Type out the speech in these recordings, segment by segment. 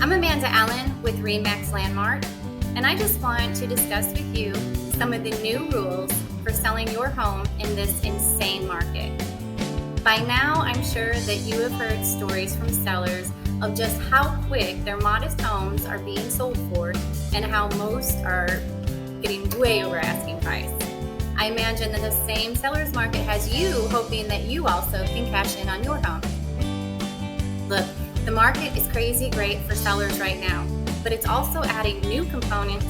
I'm Amanda Allen with Remax Landmark, and I just want to discuss with you some of the new rules for selling your home in this insane market. By now, I'm sure that you have heard stories from sellers of just how quick their modest homes are being sold for and how most are getting way over asking price. I imagine that the same seller's market has you hoping that you also can cash in on your home. Look, the market is crazy great for sellers right now, but it's also adding new components,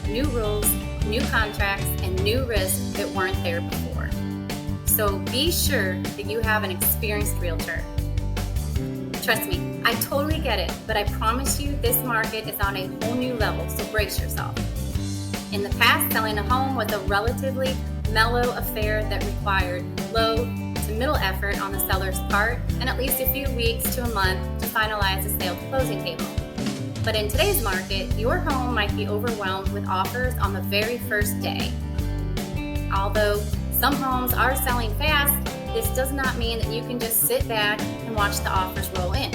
new rules, new contracts, and new risks that weren't there before. So be sure that you have an experienced realtor. Trust me, I totally get it, but I promise you this market is on a whole new level, so brace yourself. In the past, selling a home was a relatively mellow affair that required low to middle effort on the seller's part and at least a few weeks to a month to finalize the sale to closing table. But in today's market, your home might be overwhelmed with offers on the very first day. Although some homes are selling fast, this does not mean that you can just sit back and watch the offers roll in.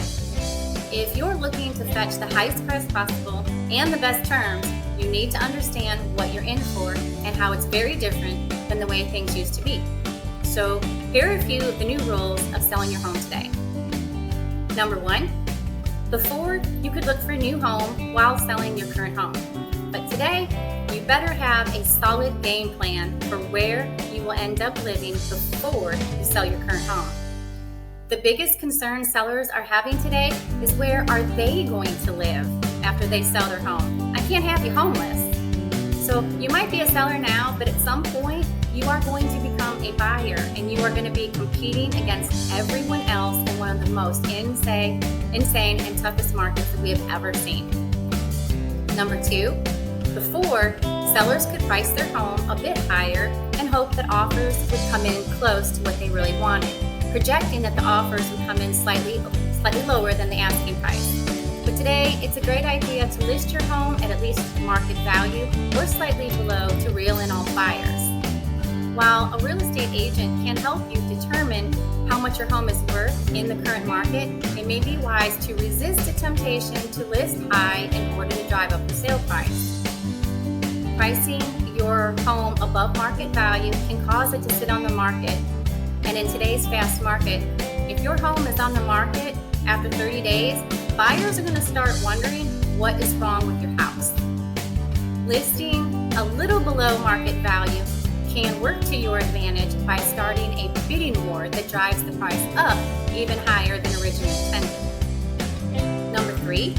If you're looking to fetch the highest price possible and the best terms, you need to understand what you're in for and how it's very different than the way things used to be. So here are a few of the new rules of selling your home today. Number 1, before you could look for a new home while selling your current home. But today, you better have a solid game plan for where you will end up living before you sell your current home. The biggest concern sellers are having today is where are they going to live after they sell their home? I can't have you homeless. So you might be a seller now, but at some point, you are going to become a buyer and you are going to be competing against everyone else in one of the most insane and toughest markets that we have ever seen. Number 2, before, sellers could price their home a bit higher and hope that offers would come in close to what they really wanted, projecting that the offers would come in slightly lower than the asking price. But today, it's a great idea to list your home at least market value or slightly below to reel in all buyers. While a real estate agent can help you determine how much your home is worth in the current market, it may be wise to resist the temptation to list high in order to drive up the sale price. Pricing your home above market value can cause it to sit on the market. And in today's fast market, if your home is on the market after 30 days, buyers are going to start wondering what is wrong with your house. Listing a little below market value can work to your advantage by starting a bidding war that drives the price up even higher than originally intended. Number 3,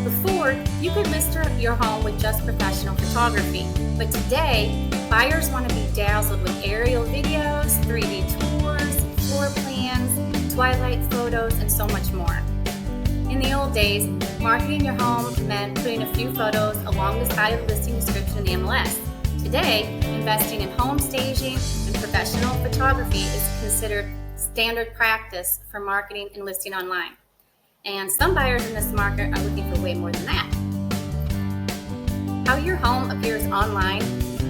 before, you could list your home with just professional photography, but today, buyers want to be dazzled with aerial videos, 3D tours, floor plans, twilight photos, and so much more. In the old days, marketing your home meant putting a few photos along the side of the listing description in the MLS. Today, investing in home staging and professional photography is considered standard practice for marketing and listing online. And some buyers in this market are looking for way more than that. How your home appears online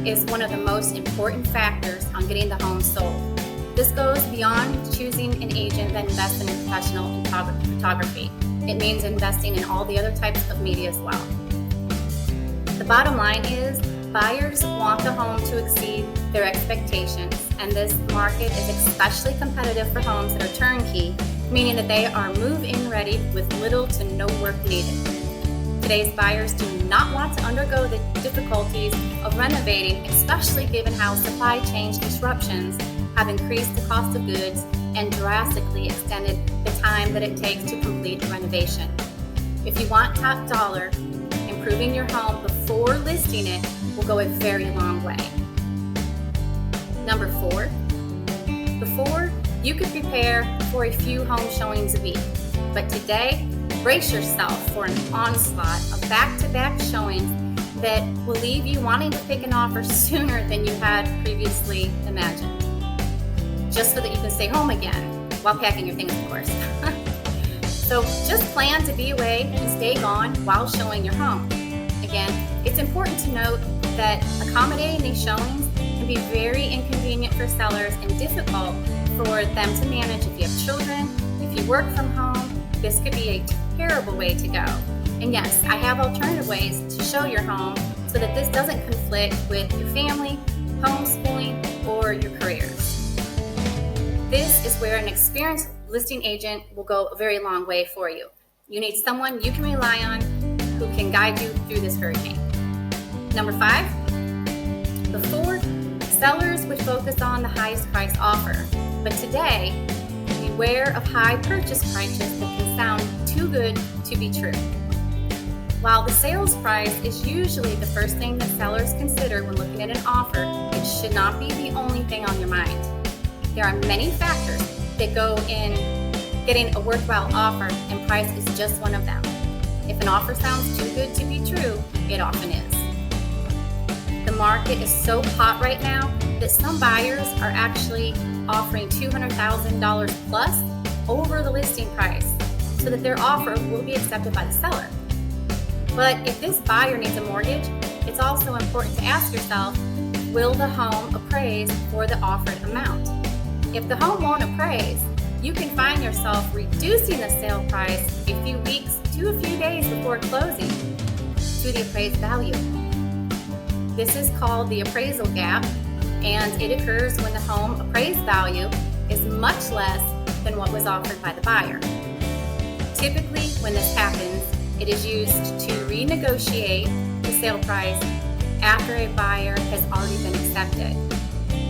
is one of the most important factors on getting the home sold. This goes beyond choosing an agent that invests in professional photography. It means investing in all the other types of media as well. The bottom line is, buyers want the home to exceed their expectations, and this market is especially competitive for homes that are turnkey, meaning that they are move-in ready with little to no work needed. Today's buyers do not want to undergo the difficulties of renovating, especially given how supply chain disruptions have increased the cost of goods and drastically extended the time that it takes to complete a renovation. If you want top dollar, improving your home before listing it will go a very long way. Number 4, before, you could prepare for a few home showings a week, but today, brace yourself for an onslaught of back-to-back showings that will leave you wanting to pick an offer sooner than you had previously imagined, just so that you can stay home again, while packing your things, of course. So just plan to be away and stay gone while showing your home. Again, it's important to note that accommodating these showings can be very inconvenient for sellers and difficult for them to manage if you have children, if you work from home. This could be a terrible way to go. And yes, I have alternative ways to show your home so that this doesn't conflict with your family, homeschooling, or your careers. This is where an experienced listing agent will go a very long way for you. You need someone you can rely on who can guide you through this hurricane. Number 5, before, sellers would focus on the highest price offer. But today, beware of high purchase prices that can sound too good to be true. While the sales price is usually the first thing that sellers consider when looking at an offer, it should not be the only thing on your mind. There are many factors that go in getting a worthwhile offer, and price is just one of them. If an offer sounds too good to be true, it often is. The market is so hot right now that some buyers are actually offering $200,000 plus over the listing price so that their offer will be accepted by the seller. But if this buyer needs a mortgage, it's also important to ask yourself, will the home appraise for the offered amount? If the home won't appraise, you can find yourself reducing the sale price a few weeks to a few days before closing to the appraised value. This is called the appraisal gap, and it occurs when the home appraised value is much less than what was offered by the buyer. Typically, when this happens, it is used to renegotiate the sale price after a buyer has already been accepted.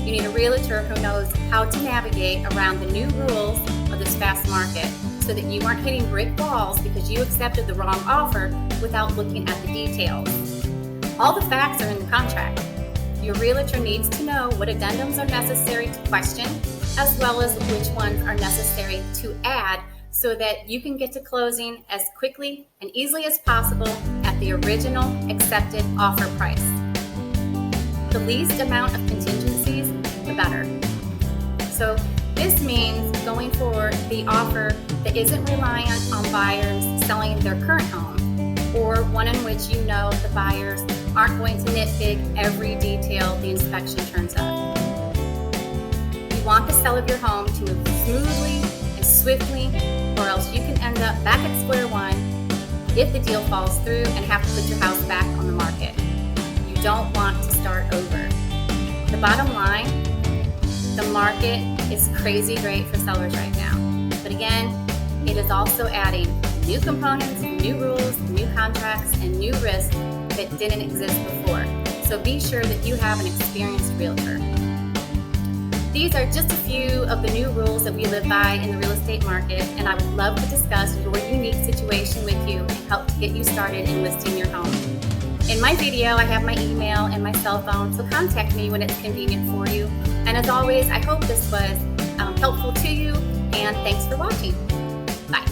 You need a realtor who knows how to navigate around the new rules of this fast market so that you aren't hitting brick walls because you accepted the wrong offer without looking at the details. All the facts are in the contract. Your realtor needs to know what addendums are necessary to question, as well as which ones are necessary to add so that you can get to closing as quickly and easily as possible at the original accepted offer price. The least amount of contingencies, the better. So this means going for the offer that isn't reliant on buyers selling their current home, or one in which you know the buyers aren't going to nitpick every detail the inspection turns up. You want the sale of your home to move smoothly and swiftly, or else you can end up back at square one if the deal falls through and have to put your house back on the market. You don't want to start over. The bottom line, the market is crazy great for sellers right now. But again, it is also adding new components, new rules, new contracts, and new risks that didn't exist before. So be sure that you have an experienced realtor. These are just a few of the new rules that we live by in the real estate market, and I would love to discuss your unique situation with you and help to get you started in listing your home. In my video, I have my email and my cell phone, so contact me when it's convenient for you. And as always, I hope this was helpful to you, and thanks for watching. Bye.